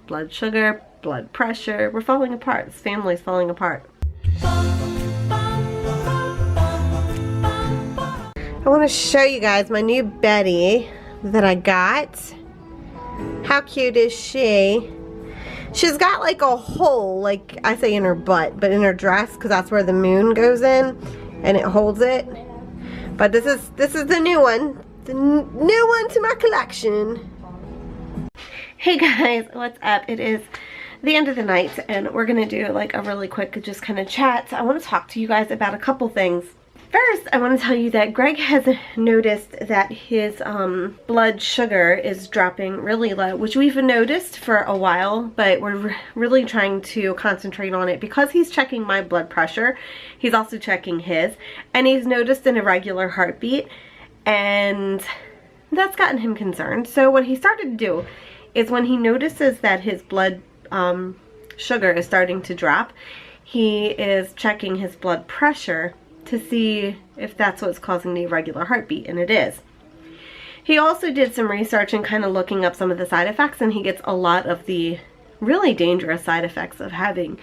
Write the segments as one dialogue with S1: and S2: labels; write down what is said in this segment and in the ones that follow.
S1: blood sugar, blood pressure. We're falling apart. This family's falling apart. I want to show you guys my new Betty that I got. How cute is she? She's got like a hole, like I say in her butt, but in her dress, because that's where the moon goes in and it holds it. But this is the new one. The new one to my collection. Hey guys, what's up? It is the end of the night and we're gonna do like a really quick just kind of chat. I want to talk to you guys about a couple things. First, I want to tell you that Greg has noticed that his blood sugar is dropping really low, which we've noticed for a while, but we're really trying to concentrate on it because he's checking my blood pressure. He's also checking his, and he's noticed an irregular heartbeat, and that's gotten him concerned. So what he started to do is when he notices that his blood sugar is starting to drop, he is checking his blood pressure to see if that's what's causing the irregular heartbeat, and it is. He also did some research and kind of looking up some of the side effects, and he gets a lot of the really dangerous side effects of having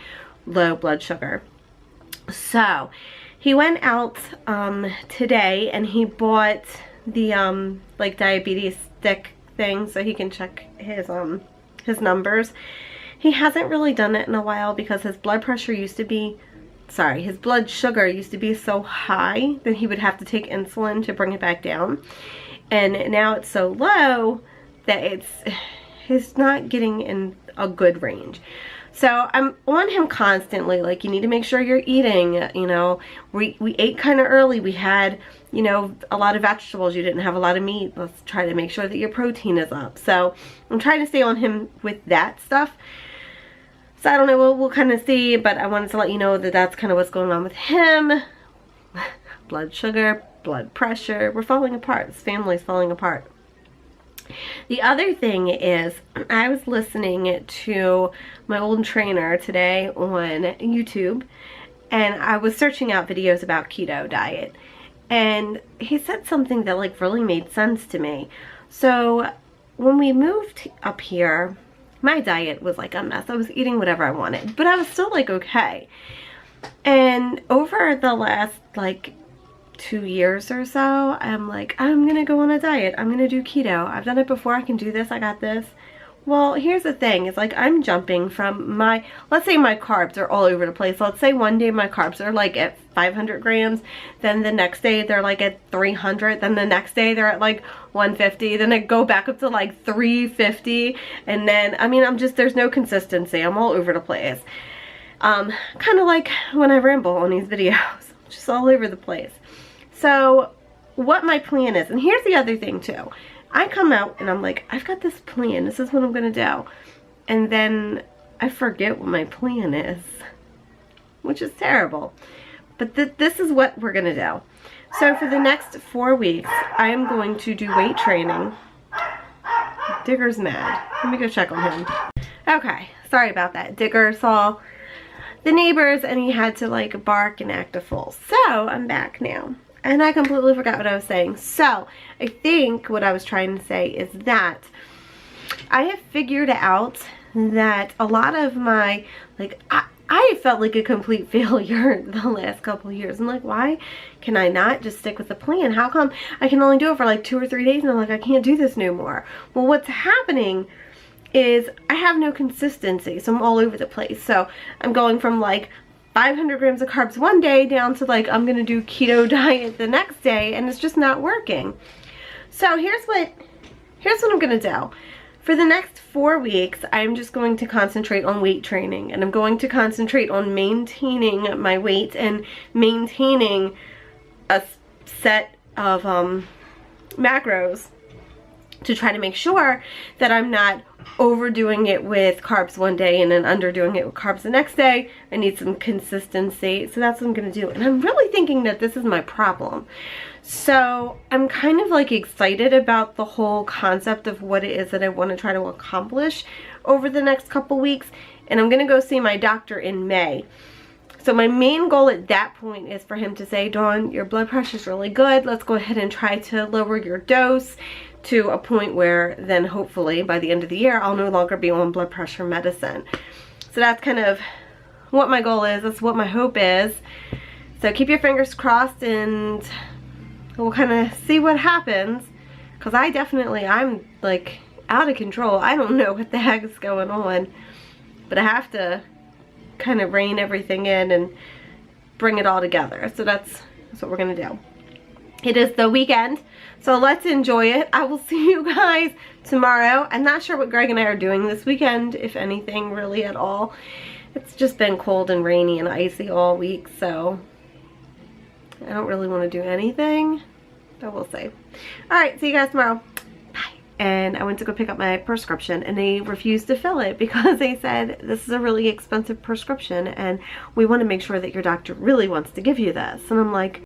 S1: low blood sugar. So he went out today and he bought the like diabetes stick thing so he can check his numbers. He hasn't really done it in a while because his blood pressure used to be his blood sugar used to be so high that he would have to take insulin to bring it back down. And now it's so low that he's not getting in a good range. So I'm on him constantly, like, you need to make sure you're eating, you know. We ate kind of early. We had, you know, a lot of vegetables. You didn't have a lot of meat. Let's try to make sure that your protein is up. So I'm trying to stay on him with that stuff. So I don't know, we'll kind of see, but I wanted to let you know that that's kind of what's going on with him. Blood sugar, blood pressure, we're falling apart. This family's falling apart. The other thing is, I was listening to my old trainer today on YouTube, and I was searching out videos about keto diet, and he said something that like really made sense to me. So when we moved up here, my diet was like a mess. I was eating whatever I wanted, but I was still like okay. And over the last like 2 years or so, I'm like, I'm gonna go on a diet. I'm gonna do keto. I've done it before. I can do this. I got this. Well, here's the thing. It's like I'm jumping from let's say my carbs are all over the place. Let's say one day my carbs are like at 500 grams. Then the next day they're like at 300. Then the next day they're at like 150. Then I go back up to like 350. And then, I mean, there's no consistency. I'm all over the place. Kind of like when I ramble on these videos. Just all over the place. So what my plan is, and here's the other thing too. I come out and I'm like, I've got this plan. This is what I'm going to do. And then I forget what my plan is, which is terrible. But this is what we're going to do. So for the next 4 weeks, I am going to do weight training. Digger's mad. Let me go check on him. Okay, sorry about that. Digger saw the neighbors and he had to like bark and act a fool. So I'm back now. And I completely forgot what I was saying. So, I think what I was trying to say is that I have figured out that a lot of my, like, I felt like a complete failure the last couple of years. I'm like, why can I not just stick with the plan? How come I can only do it for like 2 or 3 days and I'm like, I can't do this no more? Well, what's happening is I have no consistency. So, I'm all over the place. So, I'm going from like 500 grams of carbs one day down to like I'm gonna do keto diet the next day, and it's just not working. So here's what I'm gonna do. For the next 4 weeks, I'm just going to concentrate on weight training, and I'm going to concentrate on maintaining my weight and maintaining a set of macros to try to make sure that I'm not overdoing it with carbs one day and then underdoing it with carbs the next day. I need some consistency, so that's what I'm gonna do. And I'm really thinking that this is my problem. So I'm kind of like excited about the whole concept of what it is that I want to try to accomplish over the next couple weeks. And I'm gonna go see my doctor in May. So my main goal at that point is for him to say, Dawn, your blood pressure is really good. Let's go ahead and try to lower your dose to a point where then hopefully by the end of the year I'll no longer be on blood pressure medicine. So that's kind of what my goal is. That's what my hope is. So keep your fingers crossed and we'll kind of see what happens. Because I'm like out of control. I don't know what the heck is going on. But I have to kind of rein everything in and bring it all together. So that's what we're going to do. It is the weekend, so let's enjoy it. I will see you guys tomorrow. I'm not sure what Greg and I are doing this weekend, if anything really at all. It's just been cold and rainy and icy all week, so I don't really want to do anything, but we'll see. Alright, see you guys tomorrow. Bye. And I went to go pick up my prescription and they refused to fill it because they said this is a really expensive prescription and we want to make sure that your doctor really wants to give you this. And I'm like,